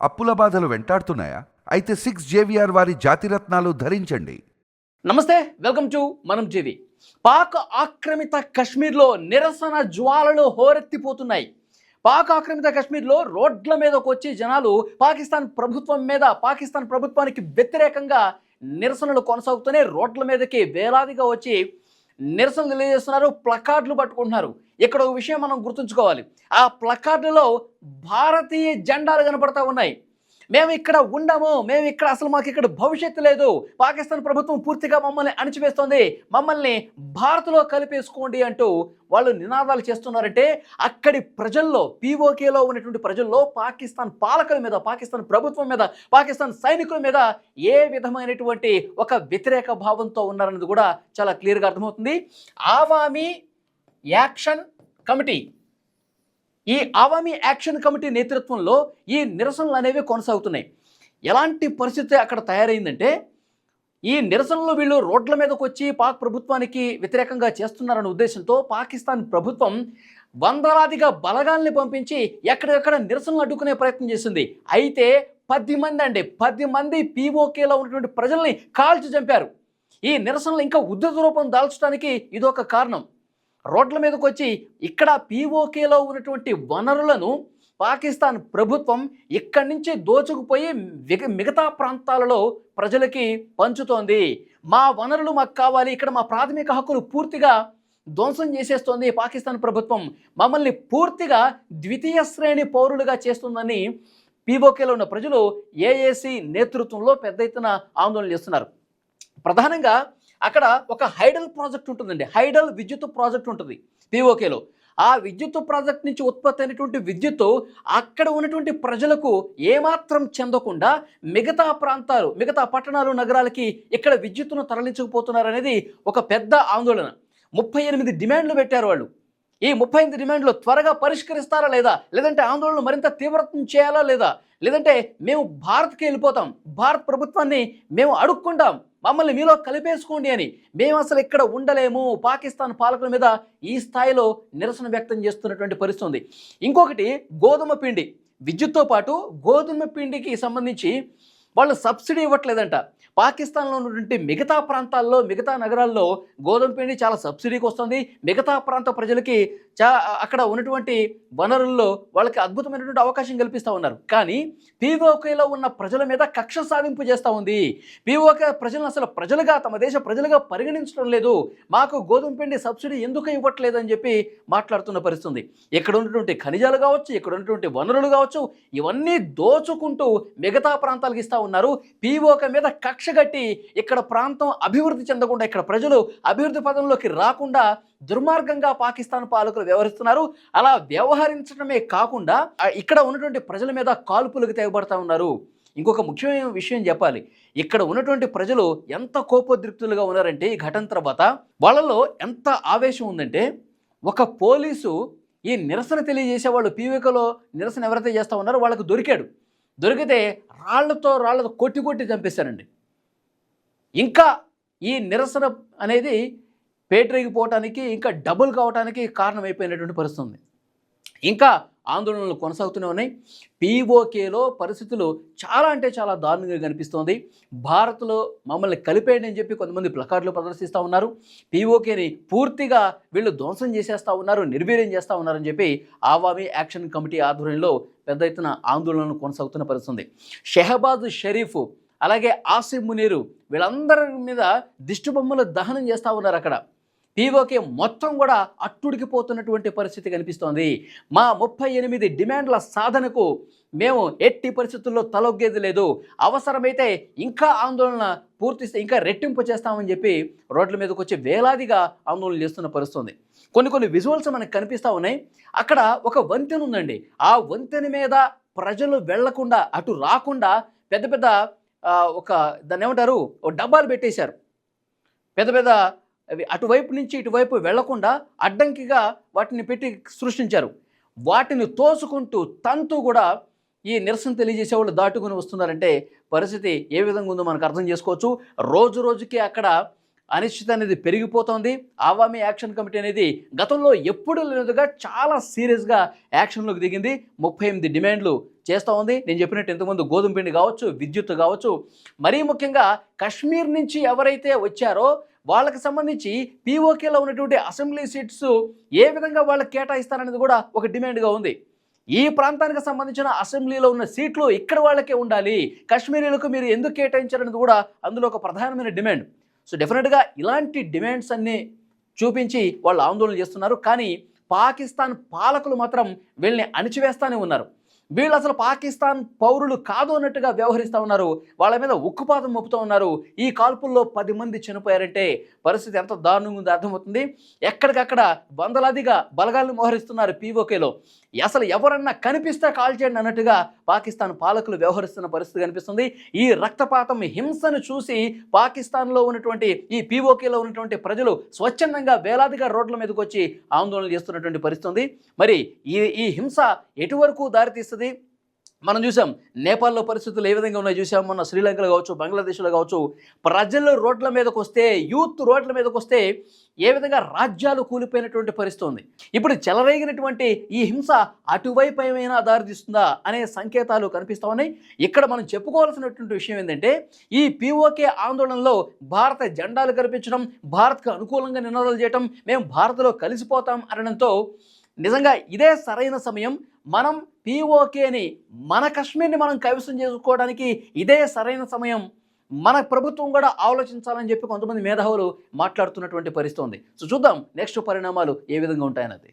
అప్పుల బాధలు వెంటాడుతున్నాయా? అయితే 6 JVR వారి జాతిరత్నాలు ధరించండి. నమస్తే, వెల్కమ్ టు మనం టీవీ. పాక్ ఆక్రమిత కశ్మీర్లో నిరసన జ్వాలలు హోరెత్తిపోతున్నాయి. పాక్ ఆక్రమిత కశ్మీర్లో రోడ్ల మీదకు వచ్చి జనాలు పాకిస్తాన్ ప్రభుత్వానికి వ్యతిరేకంగా నిరసనలు కొనసాగుతూనే రోడ్ల మీదకి వేలాదిగా వచ్చి నిరసనలు తెలియజేస్తున్నారు, ప్లకార్డులు పట్టుకుంటున్నారు. ఇక్కడ ఒక విషయం మనం గుర్తుంచుకోవాలి. ఆ ప్లకార్డులో భారతీయ జెండాలు కనపడతా ఉన్నాయి. మేము ఇక్కడ ఉండము, మాకు ఇక్కడ భవిష్యత్తు లేదు, పాకిస్తాన్ ప్రభుత్వం పూర్తిగా మమ్మల్ని అణిచివేస్తోంది, మమ్మల్ని భారత్లో కలిపేసుకోండి అంటూ వాళ్ళు నినాదాలు చేస్తున్నారంటే అక్కడి ప్రజల్లో, పీఓకేలో ఉన్నటువంటి ప్రజల్లో పాకిస్తాన్ పాలకుల మీద, పాకిస్తాన్ ప్రభుత్వం మీద, పాకిస్తాన్ సైనికుల మీద ఏ విధమైనటువంటి ఒక వ్యతిరేక భావంతో ఉన్నారన్నది కూడా చాలా క్లియర్గా అర్థమవుతుంది. ఆవామీ యాక్షన్ కమిటీ, ఈ ఆవామీ యాక్షన్ కమిటీ నేతృత్వంలో ఈ నిరసనలు అనేవి కొనసాగుతున్నాయి. ఎలాంటి పరిస్థితి అక్కడ తయారైందంటే, ఈ నిరసనలు వీళ్ళు రోడ్ల మీదకి వచ్చి పాక్ ప్రభుత్వానికి వ్యతిరేకంగా చేస్తున్నారన్న ఉద్దేశంతో పాకిస్తాన్ ప్రభుత్వం వందలాదిగా బలగాల్ని పంపించి ఎక్కడెక్కడ నిరసనలు అడ్డుకునే ప్రయత్నం చేసింది. అయితే 10 మంది పీఓకేలో ఉన్నటువంటి ప్రజల్ని కాల్చి చంపారు. ఈ నిరసనలు ఇంకా ఉద్ధృత రూపం దాల్చడానికి ఇదొక కారణం. రోడ్ల మీదకి వచ్చి ఇక్కడ పీఓకేలో ఉన్నటువంటి వనరులను పాకిస్తాన్ ప్రభుత్వం ఇక్కడి నుంచి దోచుకుపోయి మిగతా ప్రాంతాలలో ప్రజలకి పంచుతోంది. మా వనరులు మాకు కావాలి, ఇక్కడ మా ప్రాథమిక హక్కులు పూర్తిగా ధ్వంసం చేసేస్తోంది పాకిస్తాన్ ప్రభుత్వం, మమ్మల్ని పూర్తిగా ద్వితీయ శ్రేణి పౌరులుగా చేస్తుందని పీఓకేలో ఉన్న ప్రజలు ఏఏసీ నేతృత్వంలో పెద్ద ఎత్తున ఆందోళన చేస్తున్నారు. ప్రధానంగా అక్కడ ఒక హైడల్ ప్రాజెక్ట్ ఉంటుందండి, హైడల్ విద్యుత్ ప్రాజెక్ట్ ఉంటుంది పీఓకేలో. ఆ విద్యుత్ ప్రాజెక్ట్ నుంచి ఉత్పత్తి అయినటువంటి విద్యుత్తు అక్కడ ఉన్నటువంటి ప్రజలకు ఏమాత్రం చెందకుండా మిగతా ప్రాంతాలు, మిగతా పట్టణాలు, నగరాలకి ఇక్కడ విద్యుత్తును తరలించకపోతున్నారనేది ఒక పెద్ద ఆందోళన. 38 డిమాండ్లు పెట్టారు వాళ్ళు. ఈ 38 డిమాండ్లు త్వరగా పరిష్కరిస్తారా లేదా, లేదంటే ఆందోళన మరింత తీవ్రతం చేయాలా లేదా, లేదంటే మేము భారత్కి వెళ్ళిపోతాం, భారత్ ప్రభుత్వాన్ని మేము అడుక్కుంటాం, మమ్మల్ని మీలో కలిపేసుకోండి అని, మేము అసలు ఇక్కడ ఉండలేము, పాకిస్తాన్ పాలకుల మీద ఈ స్థాయిలో నిరసన వ్యక్తం చేస్తున్నటువంటి పరిస్థితి ఉంది. ఇంకొకటి గోధుమ పిండి, విద్యుత్తో పాటు గోధుమ పిండికి సంబంధించి వాళ్ళు సబ్సిడీ ఇవ్వట్లేదంట. పాకిస్తాన్లో ఉన్నటువంటి మిగతా ప్రాంతాల్లో, మిగతా నగరాల్లో గోధుమ పిండి చాలా సబ్సిడీకి వస్తుంది. మిగతా ప్రాంత ప్రజలకి అక్కడ ఉన్నటువంటి వనరుల్లో వాళ్ళకి అద్భుతమైనటువంటి అవకాశం కల్పిస్తూ ఉన్నారు. కానీ పీఓకేలో ఉన్న ప్రజల మీద కక్ష సాధింపు చేస్తూ ఉంది. పీఓకే ప్రజలను అసలు ప్రజలుగా, తమ దేశ ప్రజలుగా పరిగణించడం లేదు, మాకు గోధుమ పిండి సబ్సిడీ ఎందుకు ఇవ్వట్లేదు అని చెప్పి మాట్లాడుతున్న పరిస్థితి. ఇక్కడ ఉన్నటువంటి ఖనిజాలు కావచ్చు, ఇక్కడ ఉన్నటువంటి వనరులు కావచ్చు, ఇవన్నీ దోచుకుంటూ మిగతా ప్రాంతాలకు ఇస్తూ ఉన్నారు. పీఓకే మీద కక్ష గట్టి ఇక్కడ ప్రాంతం అభివృద్ధి చెందకుండా, ఇక్కడ ప్రజలు అభివృద్ధి పదంలోకి రాకుండా దుర్మార్గంగా పాకిస్తాన్ పాలకులు వ్యవహరిస్తున్నారు. అలా వ్యవహరించడమే కాకుండా ఇక్కడ ఉన్నటువంటి ప్రజల మీద కాల్పులకు తెగబడతా ఉన్నారు. ఇంకొక ముఖ్యమైన విషయం చెప్పాలి, ఇక్కడ ఉన్నటువంటి ప్రజలు ఎంత కోపోద్రిక్తులుగా ఉన్నారంటే ఈ ఘటన తర్వాత వాళ్ళలో ఎంత ఆవేశం ఉందంటే, ఒక పోలీసు ఈ నిరసన తెలియజేసే వాళ్ళు, పీఓకేలో నిరసన ఎవరైతే చేస్తూ ఉన్నారో వాళ్ళకు దొరికితే రాళ్లతో కొట్టి చంపేశారండి. ఇంకా ఈ నిరసన అనేది పేటరేగిపోవటానికి, ఇంకా డబుల్ కావడానికి కారణమైపోయినటువంటి పరిస్థితి ఉంది. ఇంకా ఆందోళనలు కొనసాగుతూనే ఉన్నాయి. పీఓకేలో పరిస్థితులు చాలా అంటే చాలా దారుణంగా కనిపిస్తోంది. భారత్లో మమ్మల్ని కలిపేయండి అని చెప్పి కొంతమంది ప్లకార్డులు ప్రదర్శిస్తూ ఉన్నారు. పీఓకేని పూర్తిగా వీళ్ళు ధ్వంసం చేసేస్తూ ఉన్నారు, నిర్వీర్యం చేస్తూ ఉన్నారని చెప్పి ఆవామీ యాక్షన్ కమిటీ ఆధ్వర్యంలో పెద్ద ఎత్తున ఆందోళనలు కొనసాగుతున్న పరిస్థితి. షెహబాజ్ షరీఫ్, అలాగే ఆసిఫ్ మునీరు, వీళ్ళందరి మీద దిష్టిబొమ్మలు దహనం చేస్తూ ఉన్నారు. అక్కడ పీఓకే మొత్తం కూడా అట్టుడికిపోతున్నటువంటి పరిస్థితి కనిపిస్తోంది. మా 38 డిమాండ్ల సాధనకు మేము ఎట్టి పరిస్థితుల్లో తలొగ్గేది లేదు, అవసరమైతే ఇంకా ఆందోళన ఇంకా రెట్టింపు చేస్తామని చెప్పి రోడ్ల మీదకి వచ్చి వేలాదిగా ఆందోళన చేస్తున్న పరిస్థితి. కొన్ని విజువల్స్ మనకు కనిపిస్తూ ఉన్నాయి. అక్కడ ఒక వంతెన ఉందండి, ఆ వంతెన మీద ప్రజలు వెళ్లకుండా, అటు రాకుండా పెద్ద దాన్ని ఏమంటారు, డబ్బాలు పెట్టేశారు. పెద్ద అవి అటువైపు నుంచి ఇటువైపు వెళ్లకుండా అడ్డంకిగా వాటిని పెట్టి సృష్టించారు. వాటిని తోసుకుంటూ తంతు కూడా ఈ నిరసన తెలియజేసే వాళ్ళు దాటుకుని వస్తున్నారంటే పరిస్థితి ఏ విధంగా ఉందో మనకు అర్థం చేసుకోవచ్చు. రోజుకి అక్కడ అనిశ్చితి అనేది పెరిగిపోతోంది. ఆవామీ యాక్షన్ కమిటీ అనేది గతంలో ఎప్పుడు లేదుగా చాలా సీరియస్గా యాక్షన్లోకి దిగింది. 38 డిమాండ్లు చేస్తూ ఉంది. నేను చెప్పినట్టు ఇంతకుముందు గోధుమ పిండి కావచ్చు, విద్యుత్ కావచ్చు, మరీ ముఖ్యంగా కశ్మీర్ నుంచి ఎవరైతే వచ్చారో వాళ్ళకి సంబంధించి పీఓకేలో ఉన్నటువంటి అసెంబ్లీ సీట్స్ ఏ విధంగా వాళ్ళకి కేటాయిస్తారనేది కూడా ఒక డిమాండ్గా ఉంది. ఈ ప్రాంతానికి సంబంధించిన అసెంబ్లీలో ఉన్న సీట్లు ఇక్కడ వాళ్ళకే ఉండాలి, కశ్మీరీలకు మీరు ఎందుకు కేటాయించారనేది కూడా అందులో ఒక ప్రధానమైన డిమాండ్. సో డెఫినెట్గా ఇలాంటి డిమాండ్స్ అన్నీ చూపించి వాళ్ళు ఆందోళన చేస్తున్నారు. కానీ పాకిస్తాన్ పాలకులు మాత్రం వీళ్ళని అణిచివేస్తానే ఉన్నారు. వీళ్ళు అసలు పాకిస్తాన్ పౌరులు కాదు అన్నట్టుగా వ్యవహరిస్తూ ఉన్నారు. వాళ్ళ మీద ఉక్కుపాదం మోపుతూ ఉన్నారు. ఈ కాల్పుల్లో 10 మంది చనిపోయారంటే పరిస్థితి ఎంత దారుణంగా ఉందో అర్థమవుతుంది. ఎక్కడికక్కడ వందలాదిగా బలగాలను మోహరిస్తున్నారు పీఓకేలో. అసలు ఎవరన్నా కనిపిస్తే కాల్ చేయండి అన్నట్టుగా పాకిస్తాన్ పాలకులు వ్యవహరిస్తున్న పరిస్థితి కనిపిస్తుంది. ఈ రక్తపాతం హింసను చూసి పాకిస్తాన్లో ఉన్నటువంటి ఈ పీఓకేలో ఉన్నటువంటి ప్రజలు స్వచ్ఛందంగా వేలాదిగా రోడ్ల మీదకి వచ్చి ఆందోళన చేస్తున్నటువంటి పరిస్థితి ఉంది. మరి ఈ హింస ఎటువరకు దారితీస్తుంది? మనం చూసాం నేపాల్లో పరిస్థితులు ఏ విధంగా ఉన్నాయో చూసాం. మొన్న శ్రీలంకలో కావచ్చు, బంగ్లాదేశ్లో కావచ్చు, ప్రజలు రోడ్ల మీదకి వస్తే, యూత్ రోడ్ల మీదకి వస్తే ఏ విధంగా రాజ్యాలు కూలిపోయినటువంటి పరిస్థితి ఉంది. ఇప్పుడు చెలరేగినటువంటి ఈ హింస అటువైపు ఏమైనా దారితీస్తుందా అనే సంకేతాలు కనిపిస్తూ ఉన్నాయి. ఇక్కడ మనం చెప్పుకోవాల్సినటువంటి విషయం ఏంటంటే ఈ పీఓకే ఆందోళనలో భారత జెండాలు కనిపించడం, భారత్కు అనుకూలంగా నినాదాలు చేయడం, మేము భారత్లో కలిసిపోతాం అనడంతో నిజంగా ఇదే సరైన సమయం. మనం పీఓకేని, మన కశ్మీర్ని మనం కైవసం చేసుకోవడానికి ఇదే సరైన సమయం. మన ప్రభుత్వం కూడా ఆలోచించాలని చెప్పి కొంతమంది మేధావులు మాట్లాడుతున్నటువంటి పరిస్థితి ఉంది. సో చూద్దాం నెక్స్ట్ పరిణామాలు ఏ విధంగా ఉంటాయన్నది.